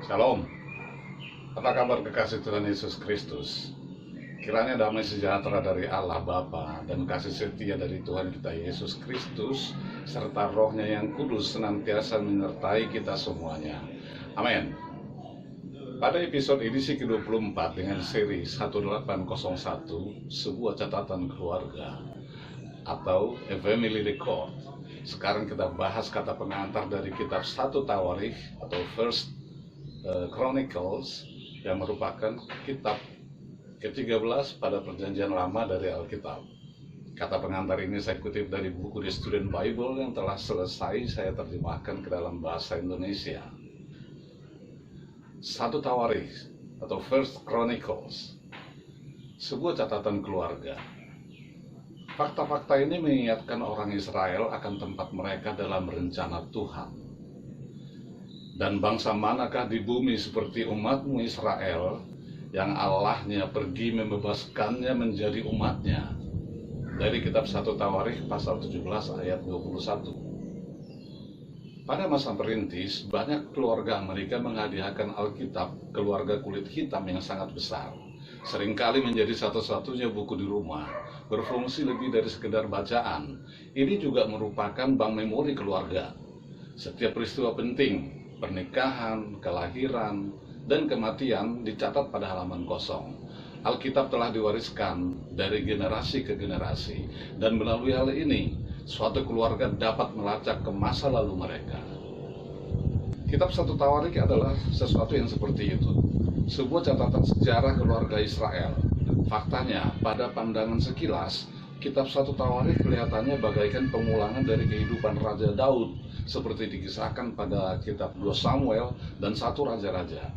Shalom, apa kabar kekasih Tuhan Yesus Kristus? Kiranya damai sejahtera dari Allah Bapa dan kasih setia dari Tuhan kita Yesus Kristus serta Roh-Nya yang kudus senantiasa menyertai kita semuanya. Amin. Pada episode edisi ke-24 dengan seri 1801, sebuah catatan keluarga atau A Family Record. Sekarang kita bahas kata pengantar dari kitab 1 Tawarikh atau First Chronicles yang merupakan kitab ke-13 pada perjanjian lama dari Alkitab. Kata pengantar ini saya kutip dari buku The Student Bible yang telah selesai saya terjemahkan ke dalam bahasa Indonesia. 1 Tawarikh atau First Chronicles, sebuah catatan keluarga. Fakta-fakta ini mengingatkan orang Israel akan tempat mereka dalam rencana Tuhan. Dan bangsa manakah di bumi seperti umatmu Israel yang Allahnya pergi membebaskannya menjadi umatnya? Dari kitab 1 Tawarikh pasal 17 ayat 21. Pada masa perintis, banyak keluarga Amerika menghadiahkan Alkitab keluarga kulit hitam yang sangat besar. Seringkali menjadi satu-satunya buku di rumah, berfungsi lebih dari sekedar bacaan. Ini juga merupakan bank memori keluarga. Setiap peristiwa penting, pernikahan, kelahiran, dan kematian dicatat pada halaman kosong. Alkitab telah diwariskan dari generasi ke generasi, dan melalui hal ini, suatu keluarga dapat melacak ke masa lalu mereka. Kitab 1 Tawarikh adalah sesuatu yang seperti itu, sebuah catatan sejarah keluarga Israel. Faktanya, pada pandangan sekilas, kitab 1 Tawarikh kelihatannya bagaikan pengulangan dari kehidupan Raja Daud, seperti dikisahkan pada kitab 2 Samuel dan 1 Raja-Raja.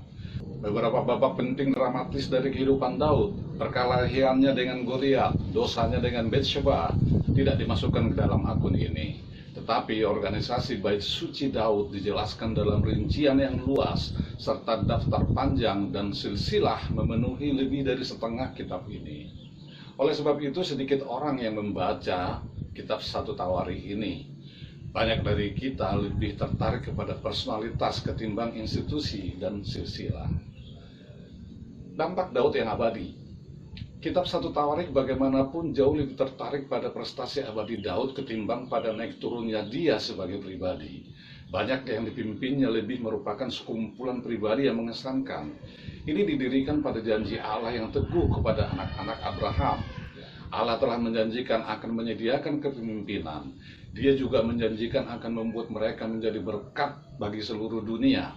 Beberapa babak penting dramatis dari kehidupan Daud, perkelahiannya dengan Goliat, dosanya dengan Batsheba, tidak dimasukkan ke dalam akun ini. Tetapi organisasi Bait Suci Daud dijelaskan dalam rincian yang luas, serta daftar panjang dan silsilah memenuhi lebih dari setengah kitab ini. Oleh sebab itu, sedikit orang yang membaca kitab 1 Tawarikh ini. Banyak dari kita lebih tertarik kepada personalitas ketimbang institusi dan silsilah. Dampak Daud yang abadi. Kitab 1 Tawarikh bagaimanapun jauh lebih tertarik pada prestasi abadi Daud ketimbang pada naik turunnya dia sebagai pribadi. Banyak yang dipimpinnya lebih merupakan sekumpulan pribadi yang mengesankan. Ini didirikan pada janji Allah yang teguh kepada anak-anak Abraham. Allah telah menjanjikan akan menyediakan kepemimpinan. Dia juga menjanjikan akan membuat mereka menjadi berkat bagi seluruh dunia.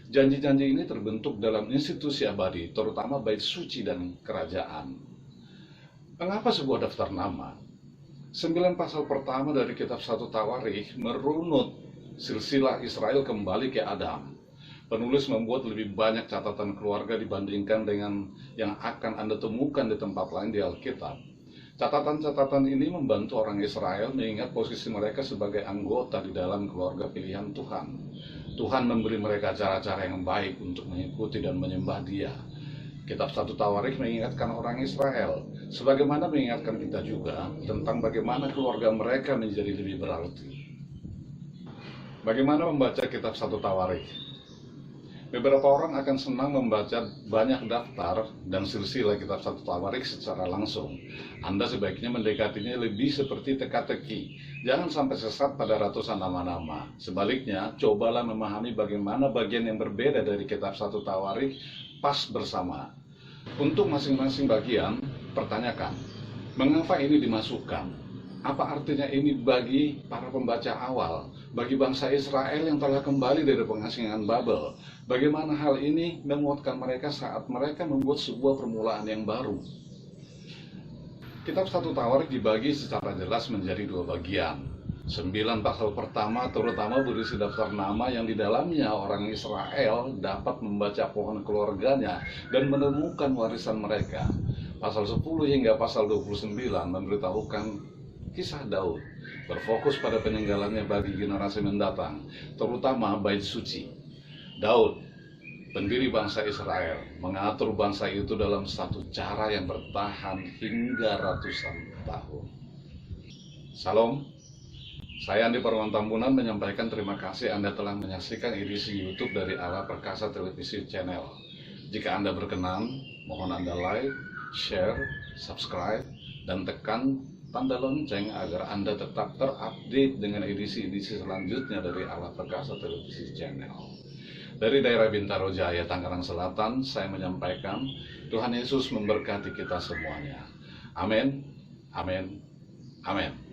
Janji-janji ini terbentuk dalam institusi abadi, terutama bait suci dan kerajaan. Mengapa sebuah daftar nama? 9 pasal pertama dari kitab 1 Tawarikh merunut silsilah Israel kembali ke Adam. Penulis membuat lebih banyak catatan keluarga dibandingkan dengan yang akan Anda temukan di tempat lain di Alkitab. Catatan-catatan ini membantu orang Israel mengingat posisi mereka sebagai anggota di dalam keluarga pilihan Tuhan. Tuhan memberi mereka cara-cara yang baik untuk mengikuti dan menyembah Dia. Kitab 1 Tawarikh mengingatkan orang Israel, sebagaimana mengingatkan kita juga tentang bagaimana keluarga mereka menjadi lebih berarti. Bagaimana membaca kitab 1 Tawarikh? Beberapa orang akan senang membaca banyak daftar dan silsilah kitab 1 Tawarikh secara langsung. Anda sebaiknya mendekatinya lebih seperti teka-teki. Jangan sampai sesat pada ratusan nama-nama. Sebaliknya, cobalah memahami bagaimana bagian yang berbeda dari kitab 1 Tawarikh pas bersama. Untuk masing-masing bagian, pertanyakan, mengapa ini dimasukkan? Apa artinya ini bagi para pembaca awal, bagi bangsa Israel yang telah kembali dari pengasingan Babel? Bagaimana hal ini menguatkan mereka saat mereka membuat sebuah permulaan yang baru? Kitab 1 Tawarikh dibagi secara jelas menjadi 2 bagian. 9 pasal pertama terutama berisi daftar nama yang di dalamnya orang Israel dapat membaca pohon keluarganya dan menemukan warisan mereka. Pasal 10 hingga pasal 29 memberitahukan kisah Daud, berfokus pada peninggalannya bagi generasi mendatang, terutama bait suci. Daud, pendiri bangsa Israel, mengatur bangsa itu dalam satu cara yang bertahan hingga ratusan tahun. Salam. Saya Andi Parwan Tambunan menyampaikan terima kasih Anda telah menyaksikan edisi YouTube dari Ala Perkasa Televisi Channel. Jika Anda berkenan, mohon Anda like, share, subscribe, dan tekan tanda lonceng agar Anda tetap terupdate dengan edisi-edisi selanjutnya dari Ala Perkasa Televisi Channel. Dari daerah Bintaro Jaya, Tangerang Selatan, saya menyampaikan Tuhan Yesus memberkati kita semuanya. Amin, amin, amin.